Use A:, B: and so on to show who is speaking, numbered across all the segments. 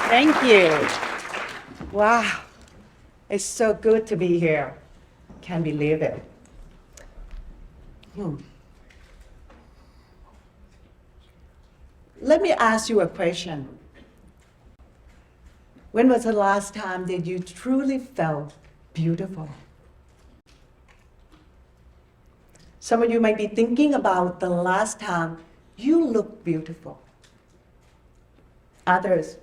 A: Thank you. Wow, it's so good to be here. Can't believe it. Let me ask you a question. When was the last time that you truly felt beautiful? Some of you might be thinking about the last time you looked beautiful. Others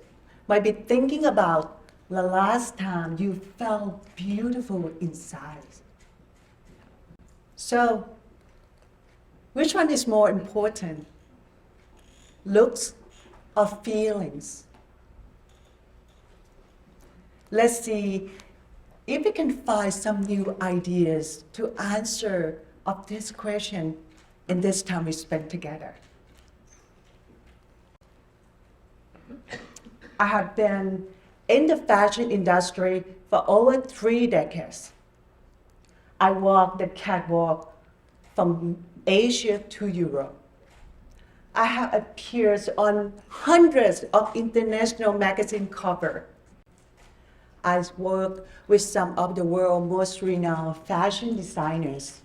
A: might be thinking about the last time you felt beautiful inside. So, which one is more important? Looks or feelings? Let's see if we can find some new ideas to answer of this question in this time we spent together. I have been in the fashion industry for over 3 decades. I walked the catwalk from Asia to Europe. I have appeared on hundreds of international magazine covers. I worked with some of the world's most renowned fashion designers.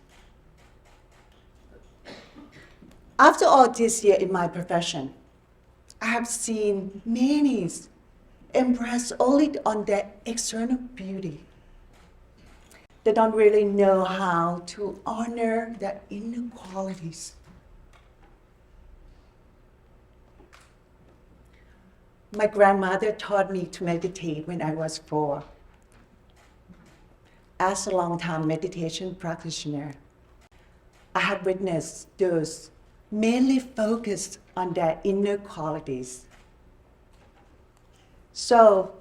A: After all this year in my profession, I have seen many impressed only on their external beauty. They don't really know how to honor their inner qualities. My grandmother taught me to meditate when I was 4. As a long-time meditation practitioner, I have witnessed those mainly focused on their inner qualities. So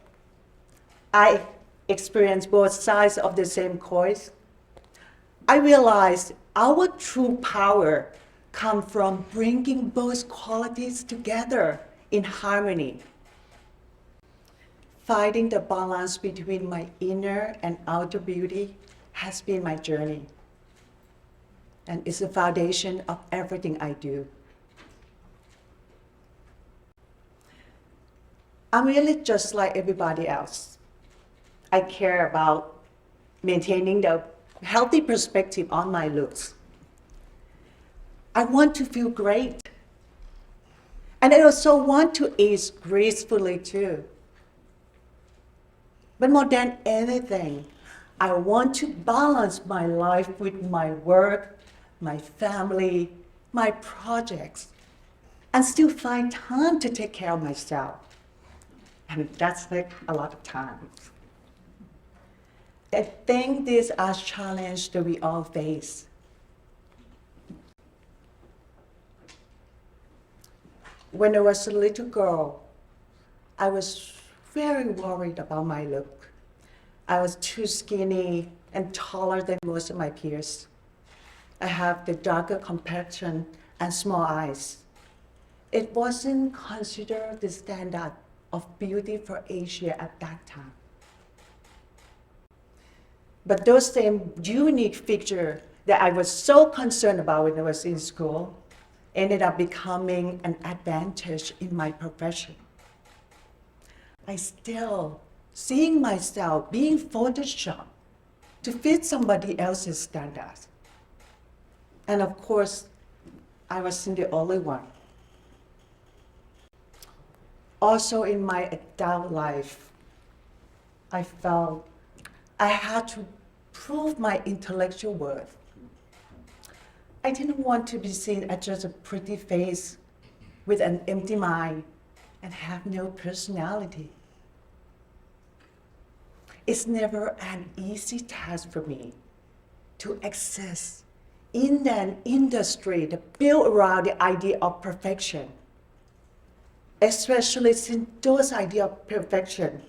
A: I experienced both sides of the same coin. I realized our true power comes from bringing both qualities together in harmony. Finding the balance between my inner and outer beauty has been my journey, and it's the foundation of everything I do. I'm really just like everybody else. I care about maintaining the healthy perspective on my looks. I want to feel great. And I also want to age gracefully too. But more than anything, I want to balance my life with my work, my family, my projects, and still find time to take care of myself. And that's like a lot of time. I think these are challenges that we all face. When I was a little girl, I was very worried about my look. I was too skinny and taller than most of my peers. I have the darker complexion and small eyes. It wasn't considered the standard of beauty for Asia at that time. But those same unique features that I was so concerned about when I was in school ended up becoming an advantage in my profession. I still seeing myself being photoshopped to fit somebody else's standards. And of course, I wasn't the only one. Also in my adult life, I felt I had to prove my intellectual worth. I didn't want to be seen as just a pretty face with an empty mind and have no personality. It's never an easy task for me to exist in an industry that built around the idea of perfection, especially since those ideas of perfection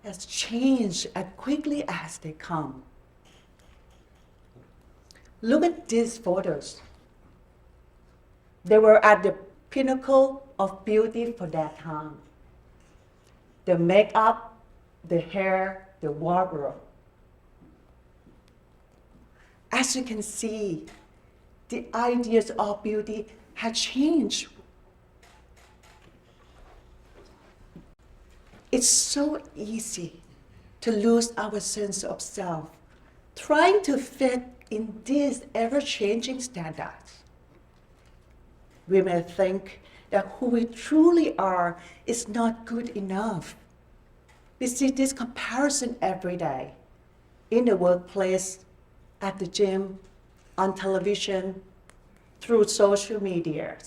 A: has changed as quickly as they come. Look at these photos. They were at the pinnacle of beauty for that time. The makeup, the hair, the wardrobe. As you can see, the ideas of beauty have changed. It's so easy to lose our sense of self, trying to fit in these ever-changing standards. We may think that who we truly are is not good enough. We see this comparison every day, in the workplace, at the gym, on television, through social media.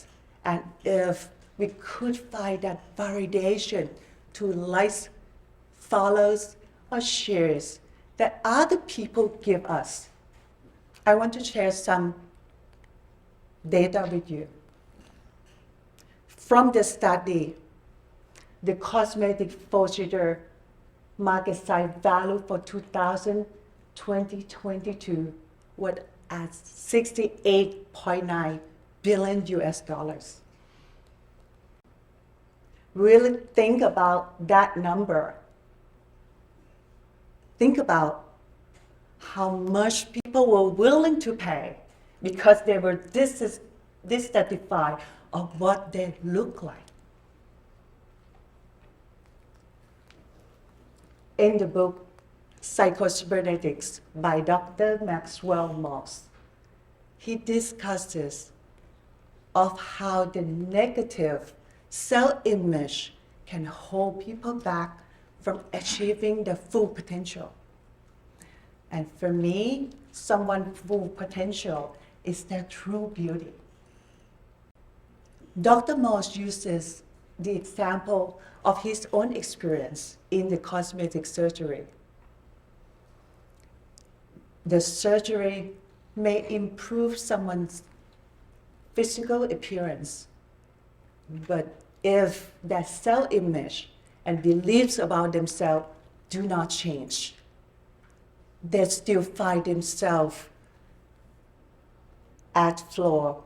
A: And if we could find that validation to likes, follows, or shares that other people give us, I want to share some data with you. From the study, the cosmetic procedure market size value for 2022 was at 68.9 billion US dollars. Really think about that number. Think about how much people were willing to pay because they were dissatisfied of what they look like. In the book Psychocybernetics by Dr. Maxwell Moss, he discusses of how the negative self-image can hold people back from achieving their full potential. And for me, someone's full potential is their true beauty. Dr. Moss uses the example of his own experience in the cosmetic surgery. The surgery may improve someone's physical appearance, but if their self-image and beliefs about themselves do not change, they still find themselves at floor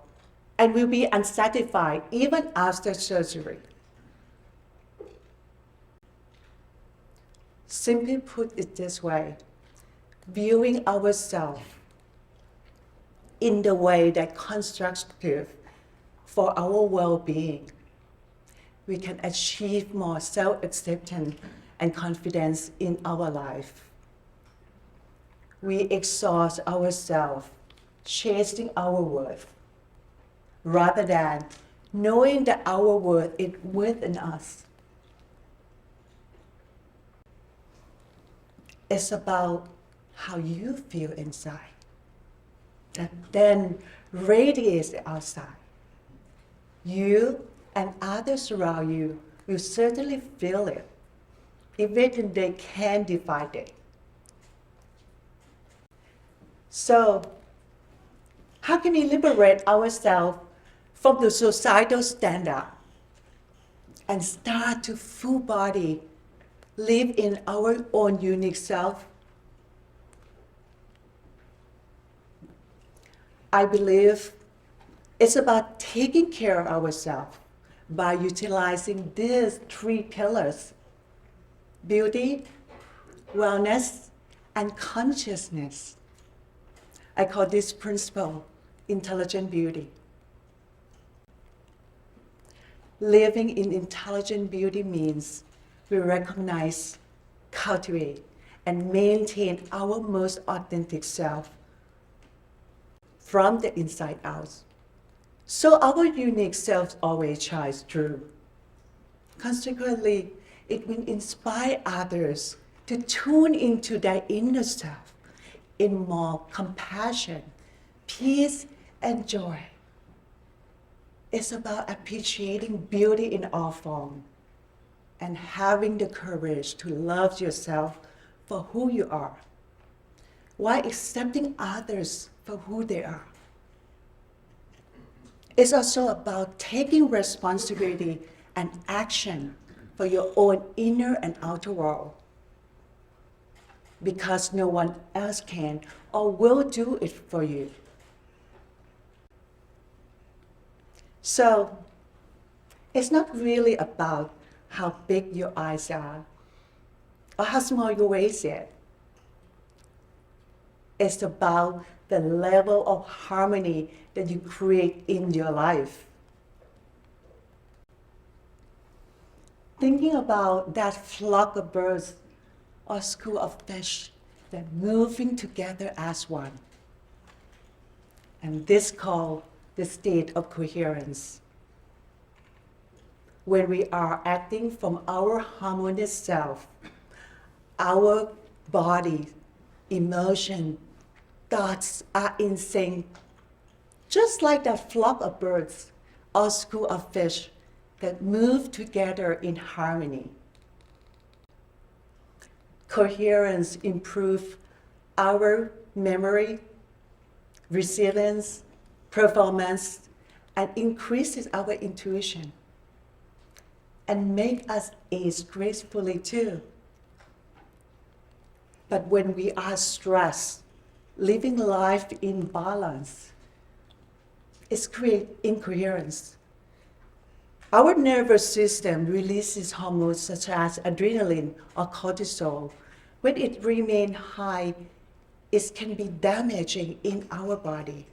A: and will be unsatisfied even after surgery. Simply put it this way, viewing ourselves in the way that constructive for our well-being, we can achieve more self-acceptance and confidence in our life. We exhaust ourselves chasing our worth, rather than knowing that our worth is within us. It's about how you feel inside that then radiates outside. You and others around you will certainly feel it, even if they can't define it. So, how can we liberate ourselves from the societal standard and start to full body live in our own unique self? I believe it's about taking care of ourselves by utilizing these three pillars: beauty, wellness, and consciousness. I call this principle intelligent beauty. Living in intelligent beauty means we recognize, cultivate, and maintain our most authentic self from the inside out, so our unique self always shines through. Consequently, it will inspire others to tune into their inner self in more compassion, peace, and joy. It's about appreciating beauty in all forms and having the courage to love yourself for who you are, while accepting others for who they are. It's also about taking responsibility and action for your own inner and outer world, because no one else can or will do it for you. So, it's not really about how big your eyes are or how small your waist is. It's about the level of harmony that you create in your life. thinking about that flock of birds or school of fish that moving together as one. And this called the state of coherence. When we are acting from our harmonious self, our body, emotion, thoughts are in sync, just like that flock of birds or school of fish that move together in harmony. Coherence improves our memory, resilience, performance, and increases our intuition, and make us age gracefully too. But when we are stressed, living life in balance, it creates incoherence. Our nervous system releases hormones such as adrenaline or cortisol. When it remains high, it can be damaging in our body.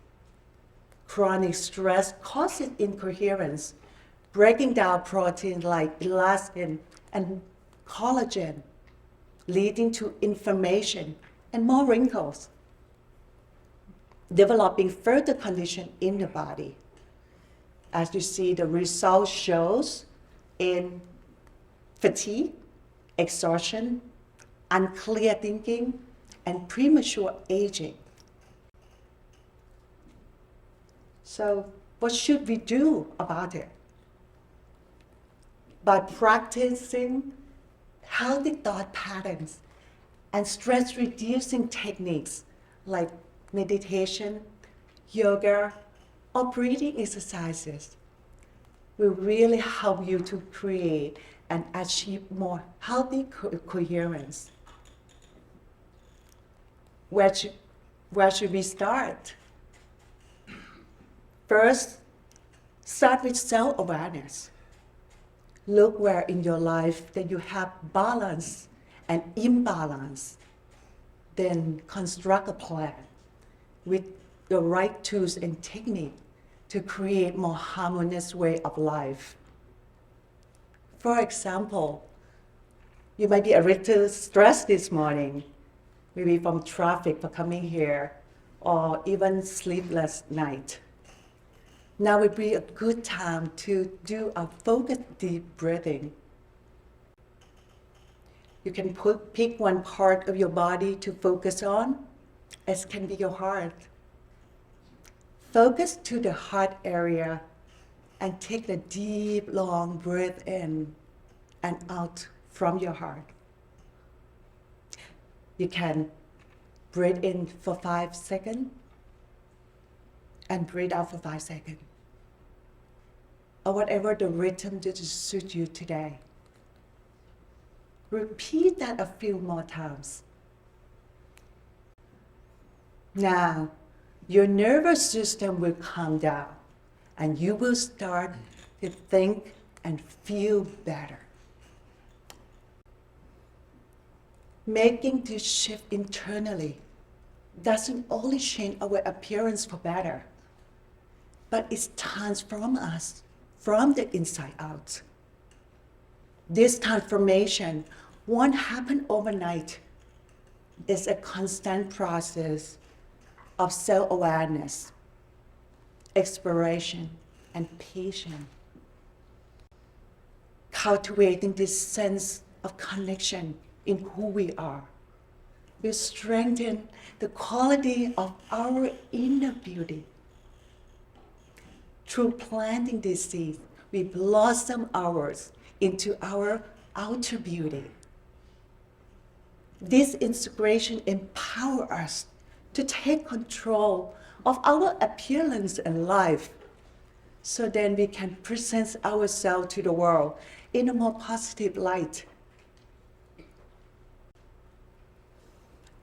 A: Chronic stress causes incoherence, breaking down proteins like elastin and collagen, leading to inflammation and more wrinkles, developing further condition in the body. As you see, the result shows in fatigue, exhaustion, unclear thinking, and premature aging. So what should we do about it? By practicing healthy thought patterns and stress-reducing techniques like meditation, yoga, or breathing exercises will really help you to create and achieve more healthy coherence. Where should we start? First, start with self-awareness. Look where in your life that you have balance and imbalance. Then construct a plan with the right tools and technique to create more harmonious way of life. For example, you might be a little stressed this morning, maybe from traffic for coming here, or even sleepless night. Now would be a good time to do a focused deep breathing. You can pick one part of your body to focus on, as can be your heart. Focus to the heart area and take a deep, long breath in and out from your heart. You can breathe in for 5 seconds and breathe out for 5 seconds. Or whatever the rhythm that suits you today. Repeat that a few more times. Now, your nervous system will calm down and you will start to think and feel better. Making this shift internally doesn't only change our appearance for better, but it transforms us from the inside out. This transformation won't happen overnight. It's a constant process of self-awareness, exploration, and patience. Cultivating this sense of connection in who we are will strengthen the quality of our inner beauty. Through planting these seeds, we blossom ours into our outer beauty. This inspiration empowers us to take control of our appearance and life, so then we can present ourselves to the world in a more positive light.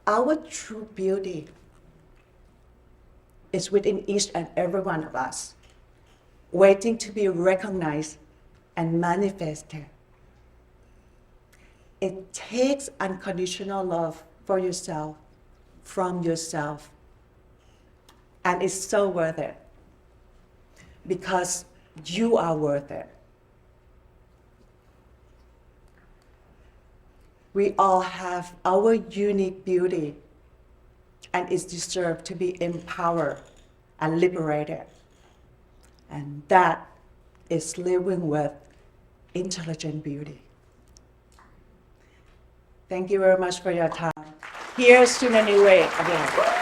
A: Our true beauty is within each and every one of us, waiting to be recognized and manifested. It takes unconditional love for yourself, from yourself. And it's so worth it, because you are worth it. We all have our unique beauty, and it's deserved to be empowered and liberated. And that is living with intelligent beauty. Thank you very much for your time. Here's to the new way again.